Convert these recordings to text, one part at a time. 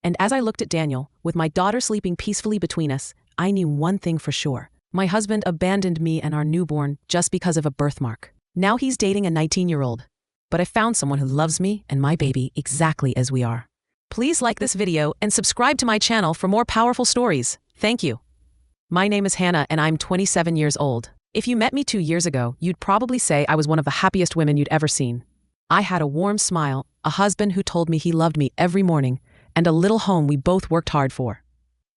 And as I looked at Daniel, with my daughter sleeping peacefully between us, I knew one thing for sure. My husband abandoned me and our newborn just because of a birthmark. Now he's dating a 19-year-old. But I found someone who loves me and my baby exactly as we are. Please like this video and subscribe to my channel for more powerful stories. Thank you. My name is Hannah and I'm 27 years old. If you met me 2 years ago, you'd probably say I was one of the happiest women you'd ever seen. I had a warm smile, a husband who told me he loved me every morning, and a little home we both worked hard for.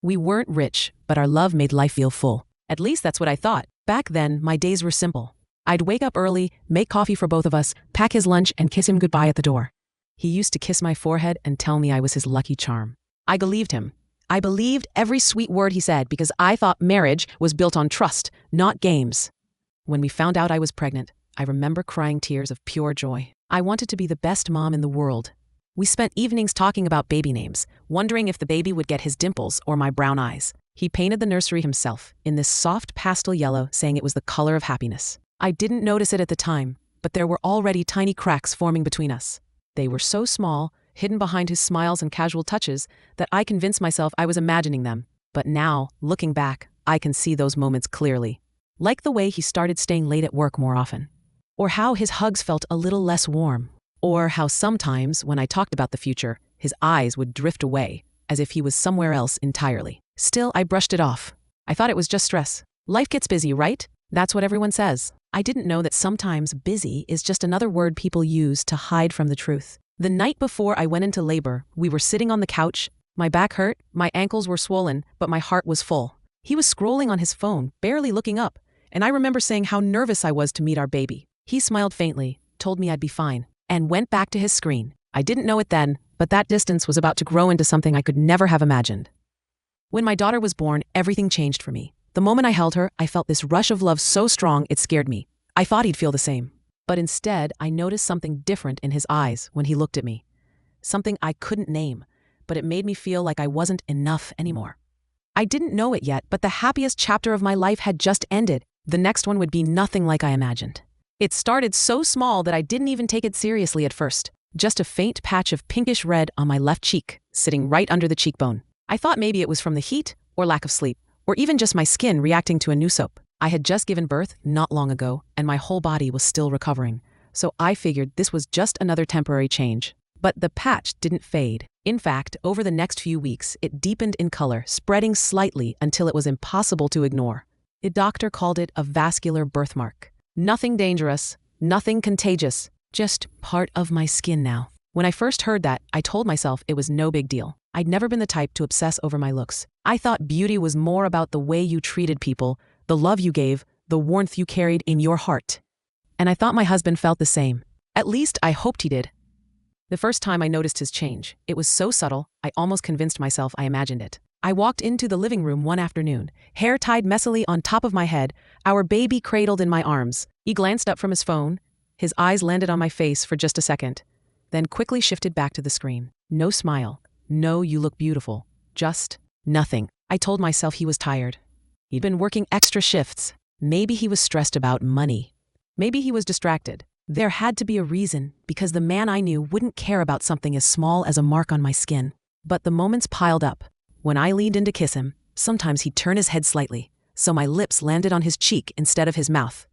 We weren't rich, but our love made life feel full. At least that's what I thought. Back then, my days were simple. I'd wake up early, make coffee for both of us, pack his lunch, and kiss him goodbye at the door. He used to kiss my forehead and tell me I was his lucky charm. I believed him. I believed every sweet word he said because I thought marriage was built on trust, not games. When we found out I was pregnant, I remember crying tears of pure joy. I wanted to be the best mom in the world. We spent evenings talking about baby names, wondering if the baby would get his dimples or my brown eyes. He painted the nursery himself in this soft pastel yellow, saying it was the color of happiness. I didn't notice it at the time, but there were already tiny cracks forming between us. They were so small, hidden behind his smiles and casual touches, that I convinced myself I was imagining them. But now, looking back, I can see those moments clearly. Like the way he started staying late at work more often. Or how his hugs felt a little less warm. Or how sometimes, when I talked about the future, his eyes would drift away, as if he was somewhere else entirely. Still, I brushed it off. I thought it was just stress. Life gets busy, right? That's what everyone says. I didn't know that sometimes busy is just another word people use to hide from the truth. The night before I went into labor, we were sitting on the couch. My back hurt, my ankles were swollen, but my heart was full. He was scrolling on his phone, barely looking up, and I remember saying how nervous I was to meet our baby. He smiled faintly, told me I'd be fine, and went back to his screen. I didn't know it then, but that distance was about to grow into something I could never have imagined. When my daughter was born, everything changed for me. The moment I held her, I felt this rush of love so strong it scared me. I thought he'd feel the same. But instead, I noticed something different in his eyes when he looked at me. Something I couldn't name, but it made me feel like I wasn't enough anymore. I didn't know it yet, but the happiest chapter of my life had just ended. The next one would be nothing like I imagined. It started so small that I didn't even take it seriously at first. Just a faint patch of pinkish red on my left cheek, sitting right under the cheekbone. I thought maybe it was from the heat, or lack of sleep, or even just my skin reacting to a new soap. I had just given birth not long ago, and my whole body was still recovering. So I figured this was just another temporary change. But the patch didn't fade. In fact, over the next few weeks, it deepened in color, spreading slightly until it was impossible to ignore. The doctor called it a vascular birthmark. Nothing dangerous, nothing contagious, just part of my skin now. When I first heard that, I told myself it was no big deal. I'd never been the type to obsess over my looks. I thought beauty was more about the way you treated people, the love you gave, the warmth you carried in your heart. And I thought my husband felt the same. At least I hoped he did. The first time I noticed his change, it was so subtle, I almost convinced myself I imagined it. I walked into the living room one afternoon, hair tied messily on top of my head, our baby cradled in my arms. He glanced up from his phone. His eyes landed on my face for just a second, then quickly shifted back to the screen. No smile. No, you look beautiful. Just nothing. I told myself he was tired. He'd been working extra shifts. Maybe he was stressed about money. Maybe he was distracted. There had to be a reason, because the man I knew wouldn't care about something as small as a mark on my skin. But the moments piled up. When I leaned in to kiss him, sometimes he'd turn his head slightly, so my lips landed on his cheek instead of his mouth.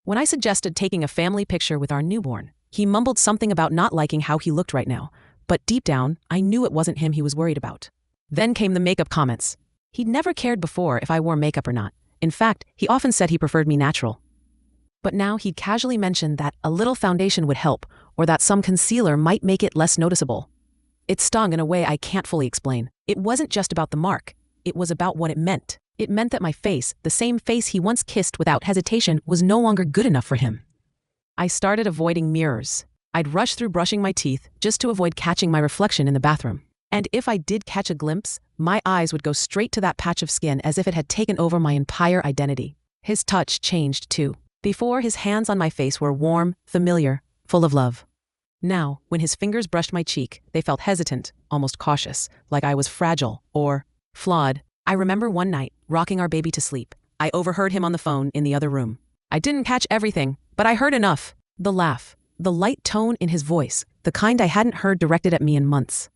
When I suggested taking a family picture with our newborn, he mumbled something about not liking how he looked right now, but deep down, I knew it wasn't him he was worried about. Then came the makeup comments. He'd never cared before if I wore makeup or not. In fact, he often said he preferred me natural. But now he'd casually mentioned that a little foundation would help, or that some concealer might make it less noticeable. It stung in a way I can't fully explain. It wasn't just about the mark. It was about what it meant. It meant that my face, the same face he once kissed without hesitation, was no longer good enough for him. I started avoiding mirrors. I'd rush through brushing my teeth just to avoid catching my reflection in the bathroom. And if I did catch a glimpse, my eyes would go straight to that patch of skin as if it had taken over my entire identity. His touch changed too. Before, his hands on my face were warm, familiar, full of love. Now, when his fingers brushed my cheek, they felt hesitant, almost cautious, like I was fragile or flawed. I remember one night, rocking our baby to sleep. I overheard him on the phone in the other room. I didn't catch everything, but I heard enough. The laugh, the light tone in his voice, the kind I hadn't heard directed at me in months.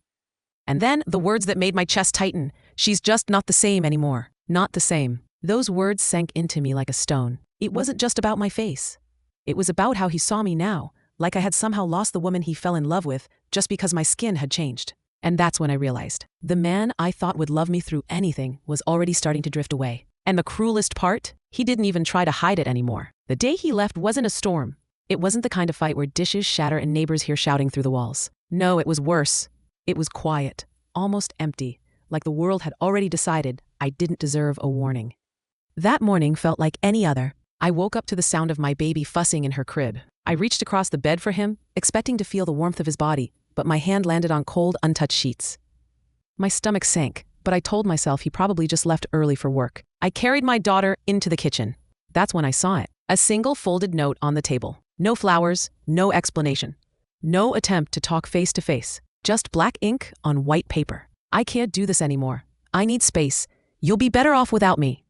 And then the words that made my chest tighten. She's just not the same anymore. Not the same. Those words sank into me like a stone. It wasn't just about my face. It was about how he saw me now, like I had somehow lost the woman he fell in love with just because my skin had changed. And that's when I realized the man I thought would love me through anything was already starting to drift away. And the cruelest part? He didn't even try to hide it anymore. The day he left wasn't a storm. It wasn't the kind of fight where dishes shatter and neighbors hear shouting through the walls. No, it was worse. It was quiet, almost empty, like the world had already decided I didn't deserve a warning. That morning felt like any other. I woke up to the sound of my baby fussing in her crib. I reached across the bed for him, expecting to feel the warmth of his body, but my hand landed on cold, untouched sheets. My stomach sank, but I told myself he probably just left early for work. I carried my daughter into the kitchen. That's when I saw it. A single folded note on the table. No flowers, no explanation. No attempt to talk face to face. Just black ink on white paper. I can't do this anymore. I need space. You'll be better off without me.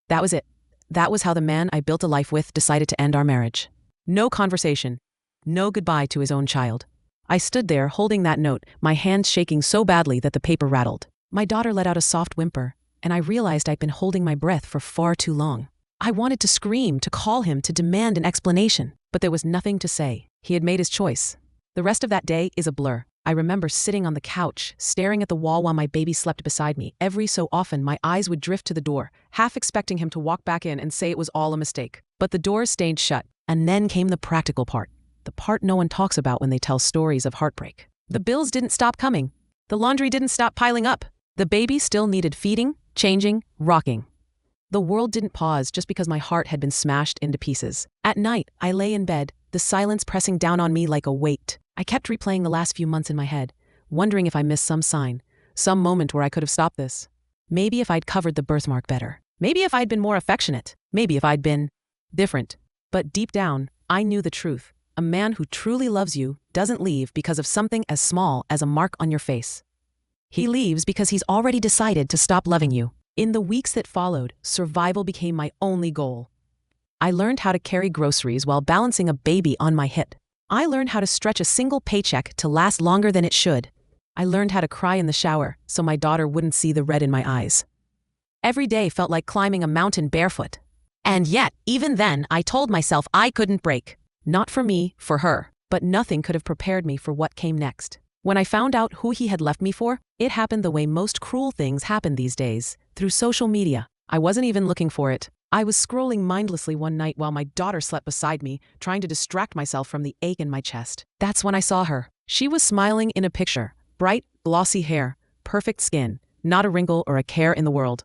That was it. That was how the man I built a life with decided to end our marriage. No conversation. No goodbye to his own child. I stood there holding that note, my hands shaking so badly that the paper rattled. My daughter let out a soft whimper, and I realized I'd been holding my breath for far too long. I wanted to scream, to call him, to demand an explanation, but there was nothing to say. He had made his choice. The rest of that day is a blur. I remember sitting on the couch, staring at the wall while my baby slept beside me. Every so often, my eyes would drift to the door, half expecting him to walk back in and say it was all a mistake. But the door stayed shut, and then came the practical part. The part no one talks about when they tell stories of heartbreak. The bills didn't stop coming. The laundry didn't stop piling up. The baby still needed feeding, changing, rocking. The world didn't pause just because my heart had been smashed into pieces. At night, I lay in bed, the silence pressing down on me like a weight. I kept replaying the last few months in my head, wondering if I missed some sign, some moment where I could have stopped this. Maybe if I'd covered the birthmark better. Maybe if I'd been more affectionate. Maybe if I'd been different. But deep down, I knew the truth. A man who truly loves you doesn't leave because of something as small as a mark on your face. He leaves because he's already decided to stop loving you. In the weeks that followed, survival became my only goal. I learned how to carry groceries while balancing a baby on my hip. I learned how to stretch a single paycheck to last longer than it should. I learned how to cry in the shower so my daughter wouldn't see the red in my eyes. Every day felt like climbing a mountain barefoot. And yet, even then, I told myself I couldn't break. Not for me, for her. But nothing could have prepared me for what came next. When I found out who he had left me for, it happened the way most cruel things happen these days, through social media. I wasn't even looking for it. I was scrolling mindlessly one night while my daughter slept beside me, trying to distract myself from the ache in my chest. That's when I saw her. She was smiling in a picture. Bright, glossy hair, perfect skin, not a wrinkle or a care in the world.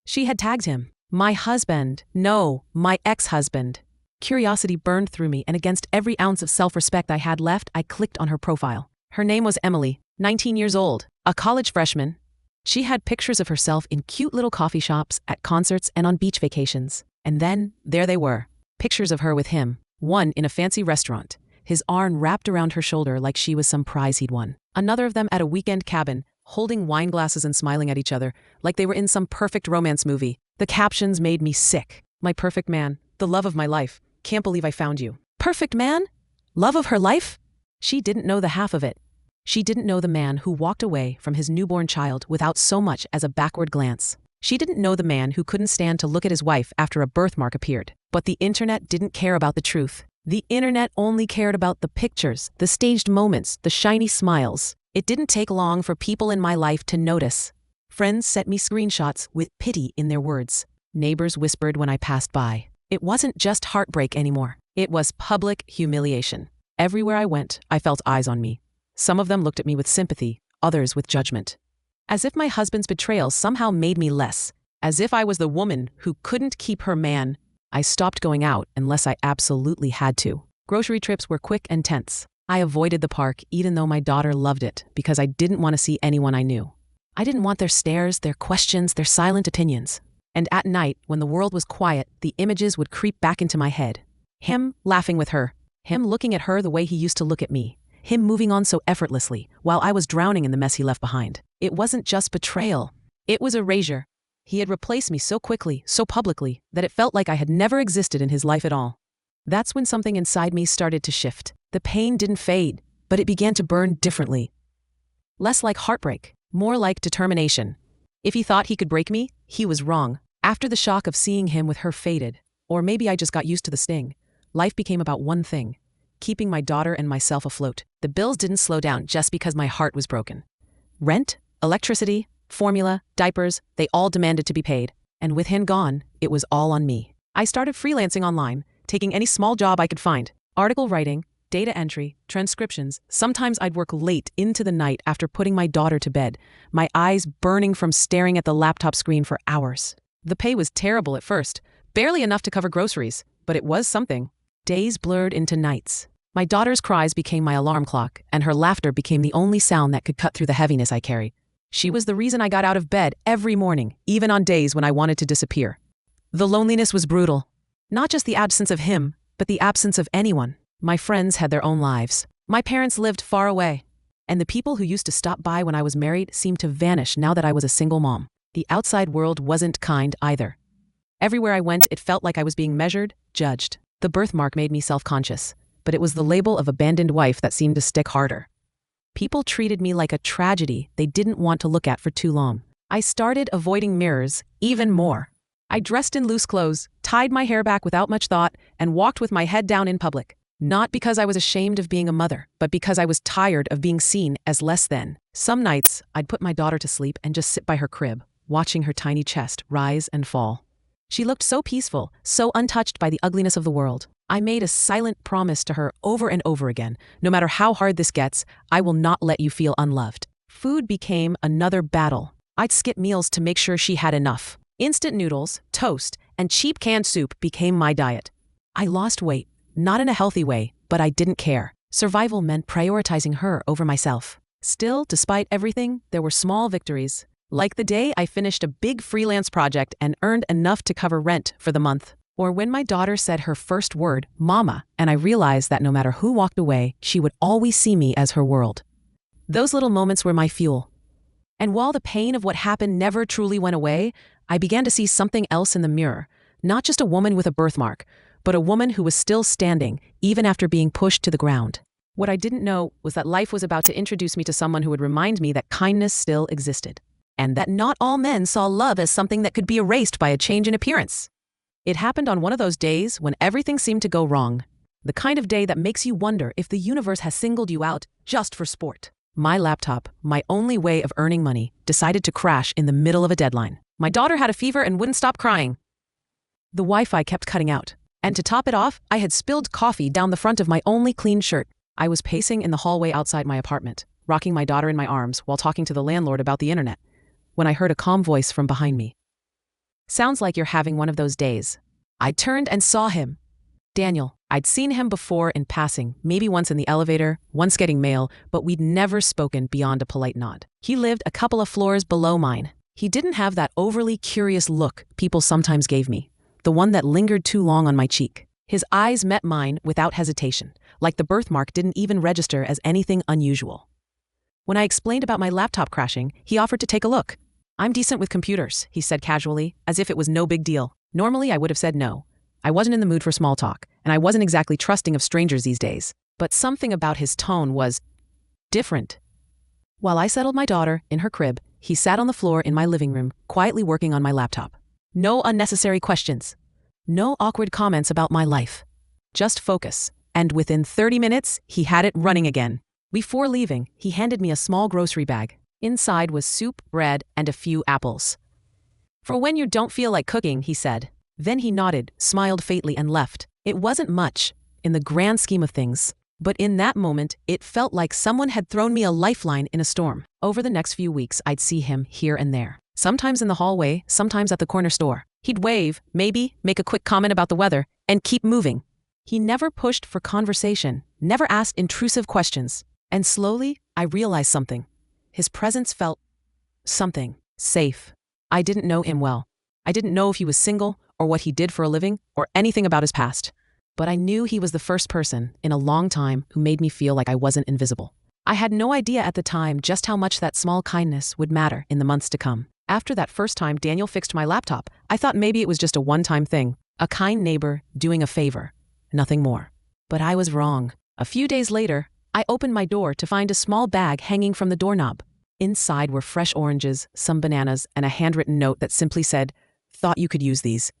She had tagged him. My husband. No, my ex-husband. Curiosity burned through me, and against every ounce of self-respect I had left, I clicked on her profile. Her name was Emily, 19 years old, a college freshman. She had pictures of herself in cute little coffee shops, at concerts, and on beach vacations. And then, there they were. Pictures of her with him. One in a fancy restaurant, his arm wrapped around her shoulder like she was some prize he'd won. Another of them at a weekend cabin, holding wine glasses and smiling at each other, like they were in some perfect romance movie. The captions made me sick. My perfect man, the love of my life. Can't believe I found you. Perfect man? Love of her life? She didn't know the half of it. She didn't know the man who walked away from his newborn child without so much as a backward glance. She didn't know the man who couldn't stand to look at his wife after a birthmark appeared. But the internet didn't care about the truth. The internet only cared about the pictures, the staged moments, the shiny smiles. It didn't take long for people in my life to notice. Friends sent me screenshots with pity in their words. Neighbors whispered when I passed by. It wasn't just heartbreak anymore. It was public humiliation. Everywhere I went, I felt eyes on me. Some of them looked at me with sympathy, others with judgment. As if my husband's betrayal somehow made me less. As if I was the woman who couldn't keep her man. I stopped going out unless I absolutely had to. Grocery trips were quick and tense. I avoided the park even though my daughter loved it because I didn't want to see anyone I knew. I didn't want their stares, their questions, their silent opinions. And at night, when the world was quiet, the images would creep back into my head. Him laughing with her. Him looking at her the way he used to look at me. Him moving on so effortlessly, while I was drowning in the mess he left behind. It wasn't just betrayal. It was erasure. He had replaced me so quickly, so publicly, that it felt like I had never existed in his life at all. That's when something inside me started to shift. The pain didn't fade, but it began to burn differently. Less like heartbreak, more like determination. If he thought he could break me, he was wrong. After the shock of seeing him with her faded, or maybe I just got used to the sting, life became about one thing: keeping my daughter and myself afloat. The bills didn't slow down just because my heart was broken. Rent, electricity, formula, diapers, they all demanded to be paid. And with him gone, it was all on me. I started freelancing online, taking any small job I could find. Article writing, data entry, transcriptions. Sometimes I'd work late into the night after putting my daughter to bed, my eyes burning from staring at the laptop screen for hours. The pay was terrible at first, barely enough to cover groceries, but it was something. Days blurred into nights. My daughter's cries became my alarm clock, and her laughter became the only sound that could cut through the heaviness I carried. She was the reason I got out of bed every morning, even on days when I wanted to disappear. The loneliness was brutal. Not just the absence of him, but the absence of anyone. My friends had their own lives. My parents lived far away. And the people who used to stop by when I was married seemed to vanish now that I was a single mom. The outside world wasn't kind either. Everywhere I went, it felt like I was being measured, judged. The birthmark made me self-conscious, but it was the label of abandoned wife that seemed to stick harder. People treated me like a tragedy they didn't want to look at for too long. I started avoiding mirrors even more. I dressed in loose clothes, tied my hair back without much thought, and walked with my head down in public. Not because I was ashamed of being a mother, but because I was tired of being seen as less than. Some nights, I'd put my daughter to sleep and just sit by her crib, watching her tiny chest rise and fall. She looked so peaceful, so untouched by the ugliness of the world. I made a silent promise to her over and over again: no matter how hard this gets, I will not let you feel unloved. Food became another battle. I'd skip meals to make sure she had enough. Instant noodles, toast, and cheap canned soup became my diet. I lost weight, not in a healthy way, but I didn't care. Survival meant prioritizing her over myself. Still, despite everything, there were small victories. Like the day I finished a big freelance project and earned enough to cover rent for the month. Or when my daughter said her first word, "Mama," and I realized that no matter who walked away, she would always see me as her world. Those little moments were my fuel. And while the pain of what happened never truly went away, I began to see something else in the mirror. Not just a woman with a birthmark, but a woman who was still standing, even after being pushed to the ground. What I didn't know was that life was about to introduce me to someone who would remind me that kindness still existed. And that not all men saw love as something that could be erased by a change in appearance. It happened on one of those days when everything seemed to go wrong. The kind of day that makes you wonder if the universe has singled you out just for sport. My laptop, my only way of earning money, decided to crash in the middle of a deadline. My daughter had a fever and wouldn't stop crying. The Wi-Fi kept cutting out. And to top it off, I had spilled coffee down the front of my only clean shirt. I was pacing in the hallway outside my apartment, rocking my daughter in my arms while talking to the landlord about the internet, when I heard a calm voice from behind me. "Sounds like you're having one of those days." I turned and saw him. Daniel. I'd seen him before in passing, maybe once in the elevator, once getting mail, but we'd never spoken beyond a polite nod. He lived a couple of floors below mine. He didn't have that overly curious look people sometimes gave me, the one that lingered too long on my cheek. His eyes met mine without hesitation, like the birthmark didn't even register as anything unusual. When I explained about my laptop crashing, he offered to take a look. "I'm decent with computers," he said casually, as if it was no big deal. Normally, I would have said no. I wasn't in the mood for small talk, and I wasn't exactly trusting of strangers these days. But something about his tone was different. While I settled my daughter in her crib, he sat on the floor in my living room, quietly working on my laptop. No unnecessary questions. No awkward comments about my life. Just focus. And within 30 minutes, he had it running again. Before leaving, he handed me a small grocery bag. Inside was soup, bread, and a few apples. "For when you don't feel like cooking," he said. Then he nodded, smiled faintly, and left. It wasn't much, in the grand scheme of things. But in that moment, it felt like someone had thrown me a lifeline in a storm. Over the next few weeks, I'd see him here and there. Sometimes in the hallway, sometimes at the corner store. He'd wave, maybe, make a quick comment about the weather, and keep moving. He never pushed for conversation, never asked intrusive questions. And slowly, I realized something. His presence felt something safe. I didn't know him well. I didn't know if he was single, or what he did for a living, or anything about his past. But I knew he was the first person in a long time who made me feel like I wasn't invisible. I had no idea at the time just how much that small kindness would matter in the months to come. After that first time Daniel fixed my laptop, I thought maybe it was just a one-time thing, a kind neighbor doing a favor, nothing more. But I was wrong. A few days later, I opened my door to find a small bag hanging from the doorknob. Inside were fresh oranges, some bananas, and a handwritten note that simply said, "Thought you could use these."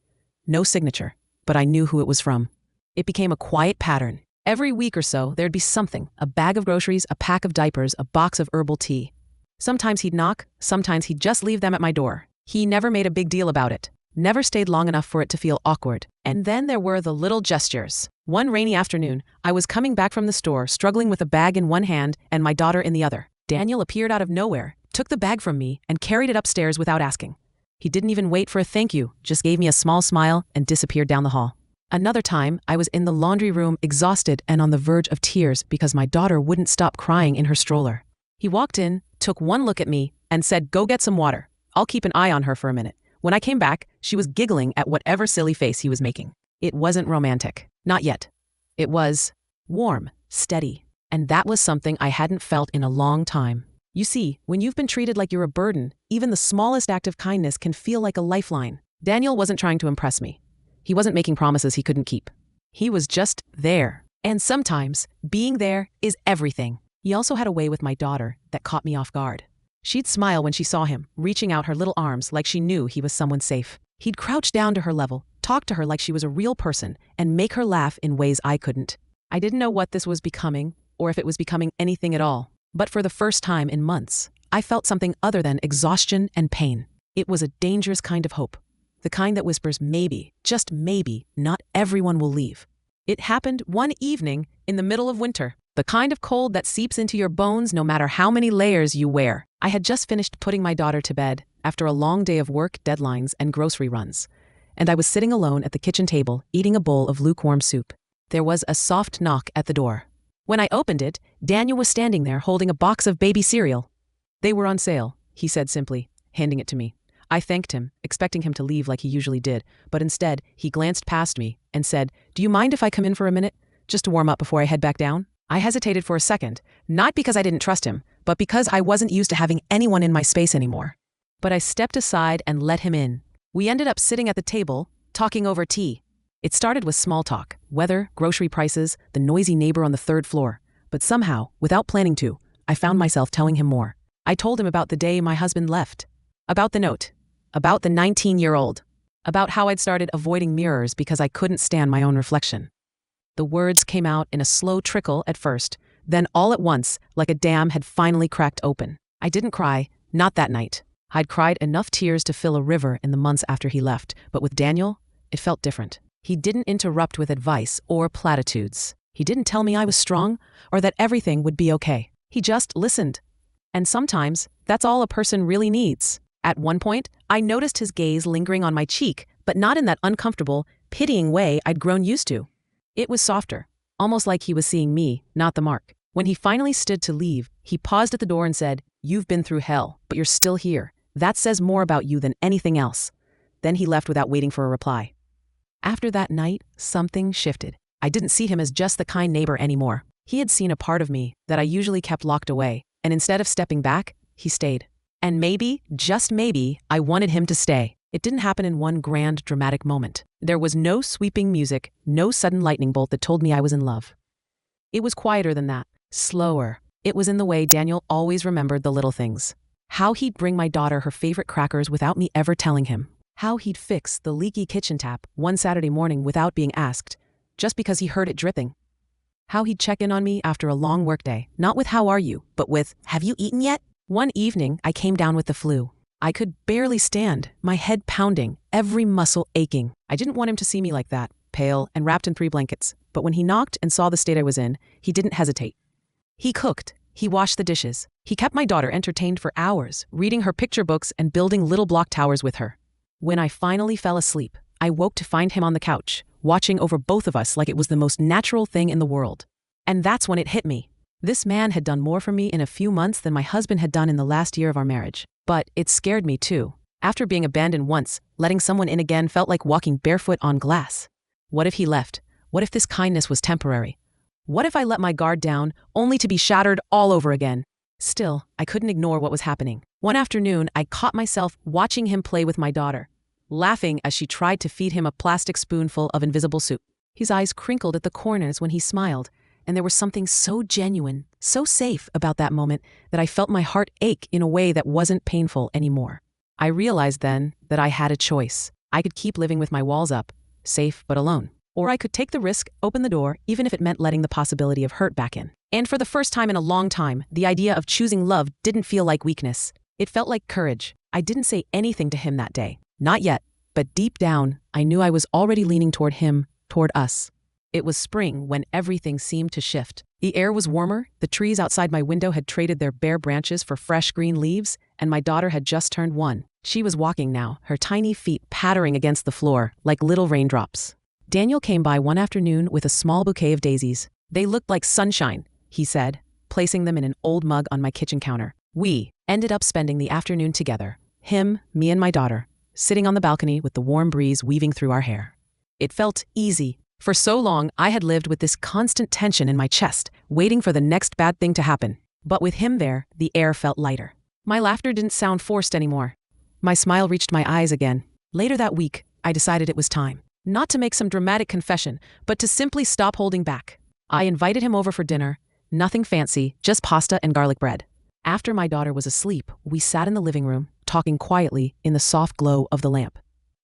No signature, but I knew who it was from. It became a quiet pattern. Every week or so, there'd be something: a bag of groceries, a pack of diapers, a box of herbal tea. Sometimes he'd knock, sometimes he'd just leave them at my door. He never made a big deal about it, never stayed long enough for it to feel awkward. And then there were the little gestures. One rainy afternoon, I was coming back from the store, struggling with a bag in one hand and my daughter in the other. Daniel appeared out of nowhere, took the bag from me, and carried it upstairs without asking. He didn't even wait for a thank you, just gave me a small smile and disappeared down the hall. Another time, I was in the laundry room, exhausted and on the verge of tears because my daughter wouldn't stop crying in her stroller. He walked in, took one look at me, and said, "Go get some water. I'll keep an eye on her for a minute." When I came back, she was giggling at whatever silly face he was making. It wasn't romantic. Not yet. It was warm, steady. And that was something I hadn't felt in a long time. You see, when you've been treated like you're a burden, even the smallest act of kindness can feel like a lifeline. Daniel wasn't trying to impress me. He wasn't making promises he couldn't keep. He was just there. And sometimes, being there is everything. He also had a way with my daughter that caught me off guard. She'd smile when she saw him, reaching out her little arms like she knew he was someone safe. He'd crouch down to her level, talk to her like she was a real person, and make her laugh in ways I couldn't. I didn't know what this was becoming, or if it was becoming anything at all. But for the first time in months, I felt something other than exhaustion and pain. It was a dangerous kind of hope. The kind that whispers maybe, just maybe, not everyone will leave. It happened one evening in the middle of winter. The kind of cold that seeps into your bones no matter how many layers you wear. I had just finished putting my daughter to bed after a long day of work, deadlines, and grocery runs. And I was sitting alone at the kitchen table, eating a bowl of lukewarm soup. There was a soft knock at the door. When I opened it, Daniel was standing there holding a box of baby cereal. "They were on sale," he said simply, handing it to me. I thanked him, expecting him to leave like he usually did, but instead, he glanced past me and said, "Do you mind if I come in for a minute, just to warm up before I head back down?" I hesitated for a second, not because I didn't trust him, but because I wasn't used to having anyone in my space anymore. But I stepped aside and let him in. We ended up sitting at the table, talking over tea. It started with small talk, weather, grocery prices, the noisy neighbor on the third floor. But somehow, without planning to, I found myself telling him more. I told him about the day my husband left, about the note, about the 19-year-old, about how I'd started avoiding mirrors because I couldn't stand my own reflection. The words came out in a slow trickle at first, then all at once, like a dam had finally cracked open. I didn't cry, not that night. I'd cried enough tears to fill a river in the months after he left, but with Daniel, it felt different. He didn't interrupt with advice or platitudes. He didn't tell me I was strong or that everything would be okay. He just listened. And sometimes, that's all a person really needs. At one point, I noticed his gaze lingering on my cheek, but not in that uncomfortable, pitying way I'd grown used to. It was softer, almost like he was seeing me, not the mark. When he finally stood to leave, he paused at the door and said, "You've been through hell, but you're still here. That says more about you than anything else." Then he left without waiting for a reply. After that night, something shifted. I didn't see him as just the kind neighbor anymore. He had seen a part of me that I usually kept locked away, and instead of stepping back, he stayed. And maybe, just maybe, I wanted him to stay. It didn't happen in one grand, dramatic moment. There was no sweeping music, no sudden lightning bolt that told me I was in love. It was quieter than that, slower. It was in the way Daniel always remembered the little things. How he'd bring my daughter her favorite crackers without me ever telling him. How he'd fix the leaky kitchen tap one Saturday morning without being asked, just because he heard it dripping. How he'd check in on me after a long workday, not with "How are you?" but with "Have you eaten yet?" One evening, I came down with the flu. I could barely stand, my head pounding, every muscle aching. I didn't want him to see me like that, pale and wrapped in 3 blankets. But when he knocked and saw the state I was in, he didn't hesitate. He cooked. He washed the dishes. He kept my daughter entertained for hours, reading her picture books and building little block towers with her. When I finally fell asleep, I woke to find him on the couch, watching over both of us like it was the most natural thing in the world. And that's when it hit me. This man had done more for me in a few months than my husband had done in the last year of our marriage. But it scared me too. After being abandoned once, letting someone in again felt like walking barefoot on glass. What if he left? What if this kindness was temporary? What if I let my guard down, only to be shattered all over again? Still, I couldn't ignore what was happening. One afternoon, I caught myself watching him play with my daughter, laughing as she tried to feed him a plastic spoonful of invisible soup. His eyes crinkled at the corners when he smiled, and there was something so genuine, so safe about that moment that I felt my heart ache in a way that wasn't painful anymore. I realized then that I had a choice. I could keep living with my walls up, safe but alone. Or I could take the risk, open the door, even if it meant letting the possibility of hurt back in. And for the first time in a long time, the idea of choosing love didn't feel like weakness. It felt like courage. I didn't say anything to him that day. Not yet, but deep down, I knew I was already leaning toward him, toward us. It was spring when everything seemed to shift. The air was warmer, the trees outside my window had traded their bare branches for fresh green leaves, and my daughter had just turned 1. She was walking now, her tiny feet pattering against the floor like little raindrops. Daniel came by one afternoon with a small bouquet of daisies. They looked like sunshine, he said, placing them in an old mug on my kitchen counter. We ended up spending the afternoon together, him, me and my daughter, sitting on the balcony with the warm breeze weaving through our hair. It felt easy. For so long, I had lived with this constant tension in my chest, waiting for the next bad thing to happen. But with him there, the air felt lighter. My laughter didn't sound forced anymore. My smile reached my eyes again. Later that week, I decided it was time. Not to make some dramatic confession, but to simply stop holding back. I invited him over for dinner. Nothing fancy, just pasta and garlic bread. After my daughter was asleep, we sat in the living room, talking quietly in the soft glow of the lamp.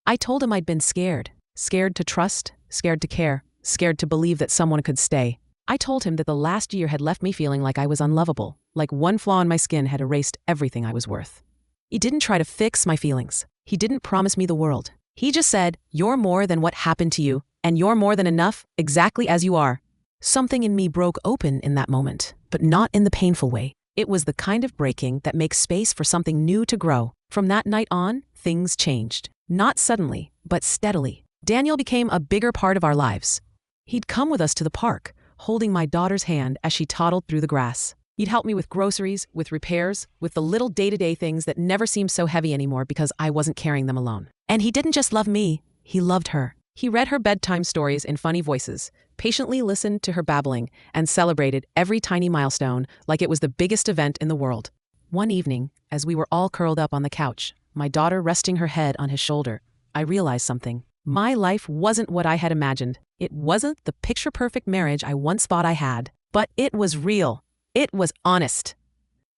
I told him I'd been scared. Scared to trust, scared to care, scared to believe that someone could stay. I told him that the last year had left me feeling like I was unlovable, like one flaw in my skin had erased everything I was worth. He didn't try to fix my feelings. He didn't promise me the world. He just said, "You're more than what happened to you, and you're more than enough, exactly as you are." Something in me broke open in that moment, but not in the painful way. It was the kind of breaking that makes space for something new to grow. From that night on, things changed. Not suddenly, but steadily. Daniel became a bigger part of our lives. He'd come with us to the park, holding my daughter's hand as she toddled through the grass. He'd help me with groceries, with repairs, with the little day-to-day things that never seemed so heavy anymore because I wasn't carrying them alone. And he didn't just love me, he loved her. He read her bedtime stories in funny voices, patiently listened to her babbling, and celebrated every tiny milestone like it was the biggest event in the world. One evening, as we were all curled up on the couch, my daughter resting her head on his shoulder, I realized something. My life wasn't what I had imagined. It wasn't the picture-perfect marriage I once thought I had, but it was real. It was honest.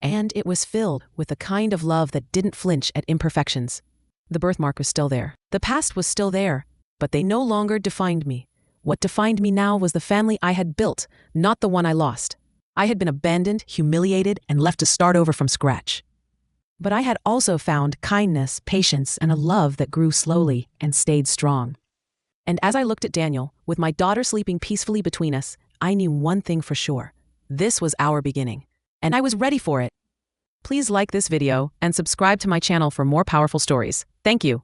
And it was filled with the kind of love that didn't flinch at imperfections. The birthmark was still there. The past was still there, but they no longer defined me. What defined me now was the family I had built, not the one I lost. I had been abandoned, humiliated, and left to start over from scratch. But I had also found kindness, patience, and a love that grew slowly and stayed strong. And as I looked at Daniel, with my daughter sleeping peacefully between us, I knew one thing for sure. This was our beginning. And I was ready for it. Please like this video and subscribe to my channel for more powerful stories. Thank you.